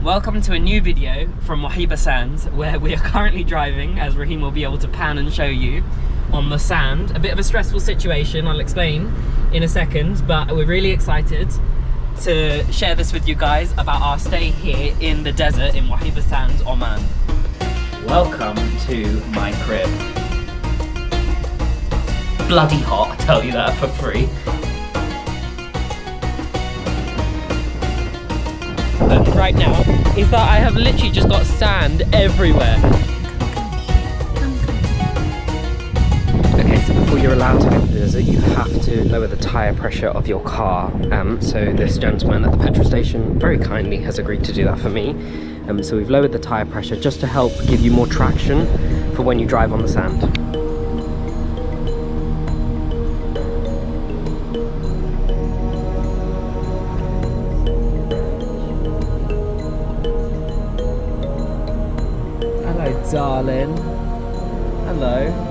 Welcome to a new video from Wahiba Sands, where we are currently driving, as Raheem will be able to pan and show you, on the sand. A bit of a stressful situation, I'll explain in a second, but we're really excited to share this with you guys about our stay here in the desert in Wahiba Sands, Oman. Welcome to my crib. Bloody hot, I tell you that for free. Right now is that I have literally just got sand everywhere. Okay, so before you're allowed to enter the desert, you have to lower the tyre pressure of your car. So this gentleman at the petrol station very kindly has agreed to do that for me. So we've lowered the tyre pressure just to help give you more traction for when you drive on the sand. Hello, darling. Hello.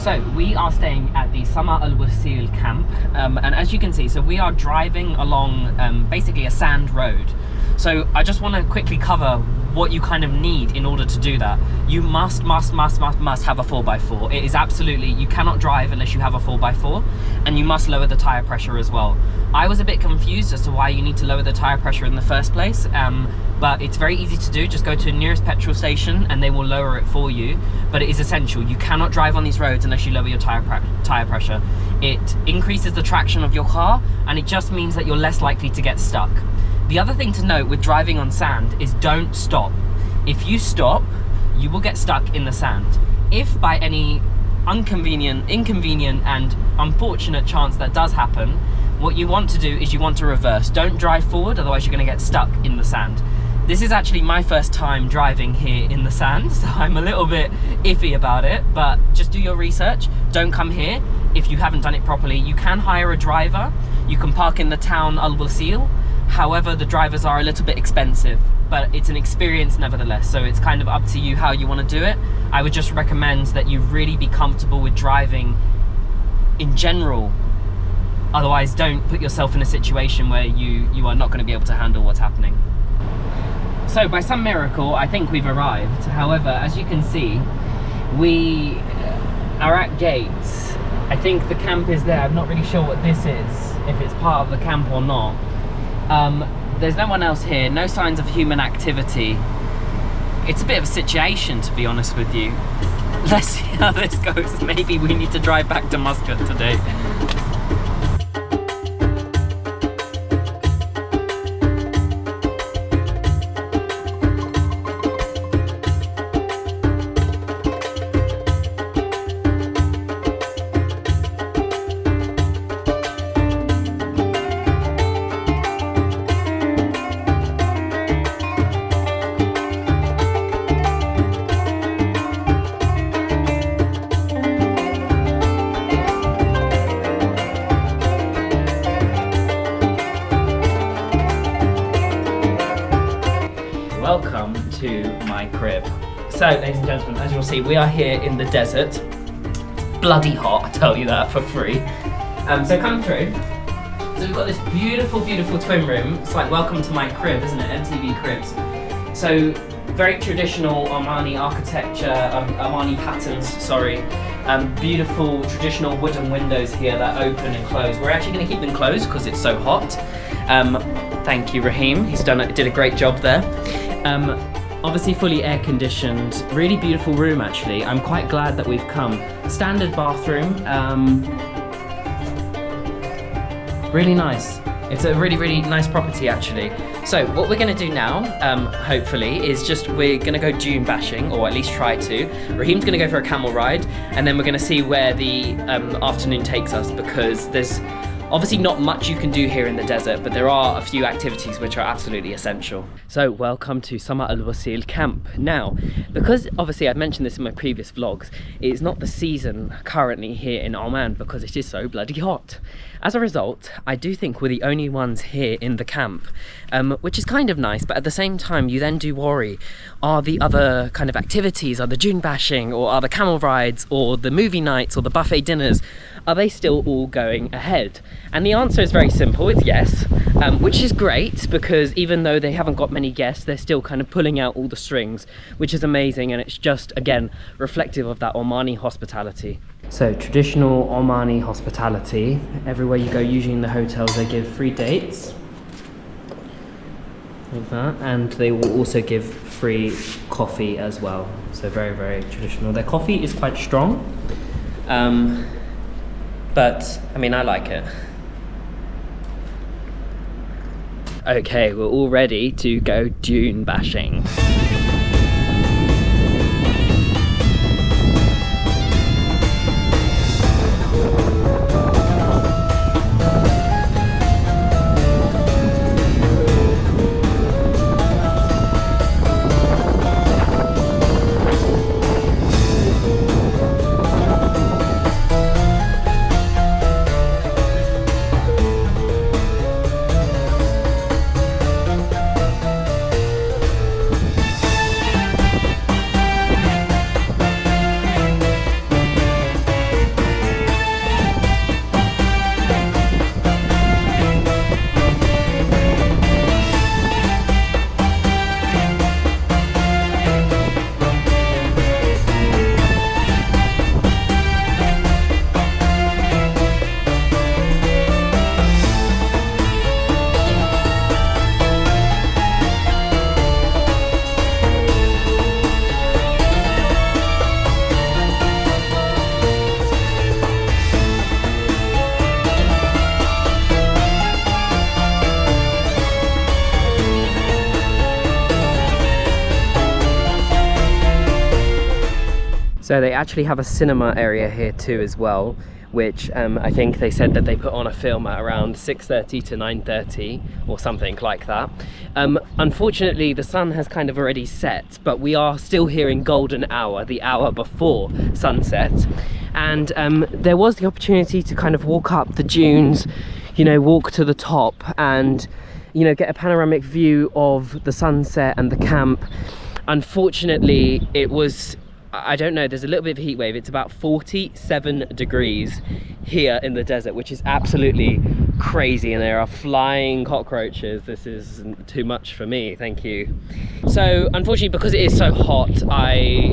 So we are staying at the al-Wasil camp, and as you can see, so we are driving along basically a sand road. So I just want to quickly cover what you kind of need in order to do that. You must have a 4x4. It is absolutely, you cannot drive unless you have a 4x4, and you must lower the tyre pressure as well. I was a bit confused as to why you need to lower the tyre pressure in the first place, but it's very easy to do. Just go to the nearest petrol station and they will lower it for you, but it is essential. You cannot drive on these roads unless you lower your tyre pressure. It increases the traction of your car, and it just means that you're less likely to get stuck. The other thing to note with driving on sand is don't stop. If you stop, you will get stuck in the sand. If by any inconvenient and unfortunate chance that does happen, what you want to do is you want to reverse. Don't drive forward, otherwise you're going to get stuck in the sand. This is actually my first time driving here in the sand, so I'm a little bit iffy about it, but just do your research. Don't come here if you haven't done it properly. You can hire a driver. You can park in the town al-Wasil. However, the drivers are a little bit expensive, but it's an experience nevertheless, so it's kind of up to you how you want to do it. I would just recommend that you really be comfortable with driving in general. Otherwise, don't put yourself in a situation where you are not going to be able to handle what's happening. So by some miracle, I think we've arrived. However, as you can see, we are at gates. I think the camp is there. I'm not really sure what this is, if it's part of the camp or not. There's no one else here, no signs of human activity. It's a bit of a situation, to be honest with you. Let's see how this goes. Maybe we need to drive back to Muscat today. Welcome to my crib. So, ladies and gentlemen, as you'll see, we are here in the desert. Bloody hot, I tell you that for free. So come through. So we've got this beautiful, beautiful twin room. It's like welcome to my crib, isn't it? MTV Cribs. So very traditional Omani architecture, Omani patterns, sorry. Beautiful traditional wooden windows here that open and close. We're actually going to keep them closed because it's so hot. Thank you, Raheem. Did a great job there. Obviously fully air conditioned, really beautiful room actually. I'm quite glad that we've come. Standard bathroom, really nice. It's a really, really nice property actually. So what we're gonna do now, hopefully, is we're gonna go dune bashing, or at least try to. Raheem's gonna go for a camel ride, and then we're gonna see where the afternoon takes us, because there's obviously not much you can do here in the desert, but there are a few activities which are absolutely essential. So welcome to Sama al-Wasil camp. Now, because obviously I've mentioned this in my previous vlogs, it's not the season currently here in Oman because it is so bloody hot. As a result, I do think we're the only ones here in the camp, which is kind of nice, but at the same time you then do worry, are the other kind of activities, are the dune bashing, or are the camel rides, or the movie nights, or the buffet dinners, are they still all going ahead? And the answer is very simple, it's yes, which is great, because even though they haven't got many guests, they're still kind of pulling out all the strings, which is amazing, and it's just, again, reflective of that Omani hospitality. So traditional Omani hospitality, everywhere you go, usually in the hotels, they give free dates, like that, and they will also give free coffee as well. So very, very traditional. Their coffee is quite strong, but I mean, I like it. Okay, we're all ready to go dune bashing. So they actually have a cinema area here too as well, which I think they said that they put on a film at around 6:30 to 9:30 or something like that. Unfortunately, the sun has kind of already set, but we are still here in golden hour, the hour before sunset. And there was the opportunity to kind of walk up the dunes, you know, walk to the top and, you know, get a panoramic view of the sunset and the camp. Unfortunately, it was, I don't know, there's a little bit of a heat wave. It's about 47 degrees here in the desert, which is absolutely crazy, and there are flying cockroaches. This is too much for me, thank you. So unfortunately, because it is so hot,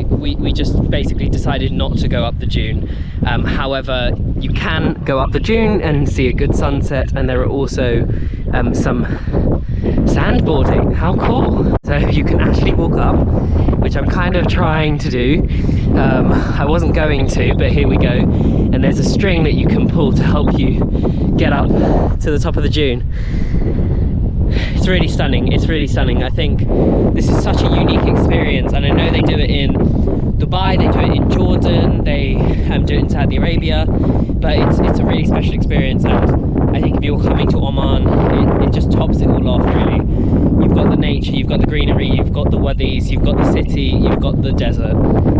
we just basically decided not to go up the dune. However, you can go up the dune and see a good sunset, and there are also some sandboarding. How cool! So you can actually walk up, which I'm kind of trying to do. I wasn't going to, but here we go. And there's a string that you can pull to help you get up to the top of the dune. It's really stunning, it's really stunning. I think this is such a unique experience, and I know they do it in Dubai, they do it in Jordan, they do it in Saudi Arabia, but it's a really special experience, and I think if you're coming to Oman, it just tops it all off, really. You've got the nature, you've got the greenery, you've got the wadis, you've got the city, you've got the desert.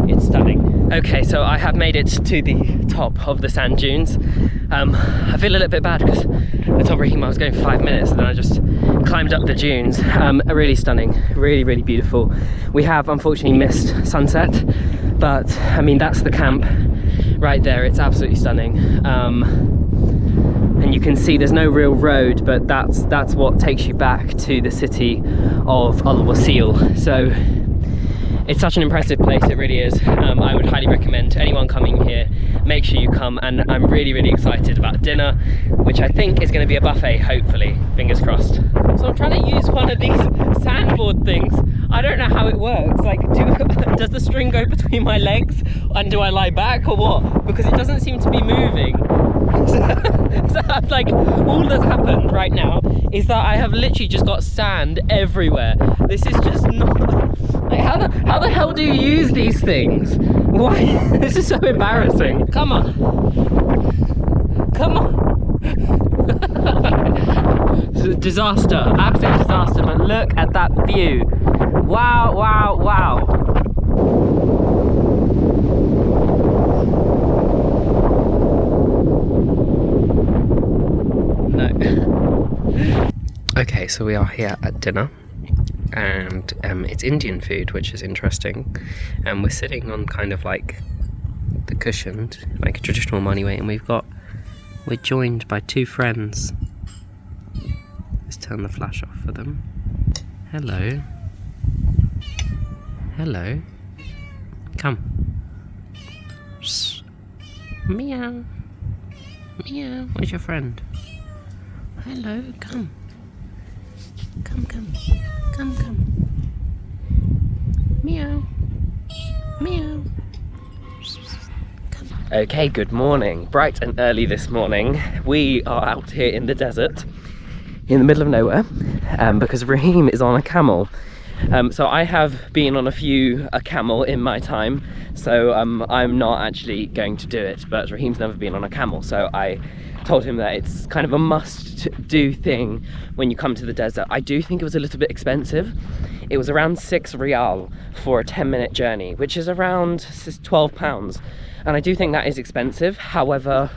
It's stunning. Okay, so I have made it to the top of the sand dunes. I feel a little bit bad because I told Raheem I was going for 5 minutes and then I just climbed up the dunes. Really stunning, really, really beautiful. We have unfortunately missed sunset, but I mean, that's the camp right there. It's absolutely stunning. And you can see there's no real road, but that's what takes you back to the city of al-Wasil. So it's such an impressive place, it really is. I would highly recommend to anyone coming here, make sure you come, and I'm really, really excited about dinner, which I think is going to be a buffet, hopefully, fingers crossed. So I'm trying to use one of these sandboard things I don't know how it works. Like, does the string go between my legs and do I lie back or what? Because it doesn't seem to be moving. So like, all that's happened right now is that I have literally just got sand everywhere. This is just not... Like, how the hell do you use these things? Why? This is so embarrassing. Come on. Come on. Disaster, absolute disaster, but look at that view. Wow, wow, wow. No. Okay, so we are here at dinner, and it's Indian food, which is interesting. And we're sitting on kind of like the cushioned, like a traditional Omani way, and we're joined by two friends. Let's turn the flash off for them. Hello. Hello. Come. Shh. Meow. Meow. Where's your friend? Hello. Come. Come, come. Come, come. Meow. Meow. Okay, good morning. Bright and early this morning. We are out here in the desert, in the middle of nowhere, because Raheem is on a camel. So I have been on a camel in my time, so I'm not actually going to do it, but Raheem's never been on a camel, so I told him that it's kind of a must-do thing when you come to the desert. I do think it was a little bit expensive. It was around 6 riyal for a 10-minute journey, which is around £12, and I do think that is expensive. However,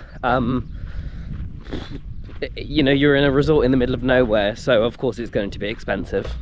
you know, you're in a resort in the middle of nowhere, so of course it's going to be expensive.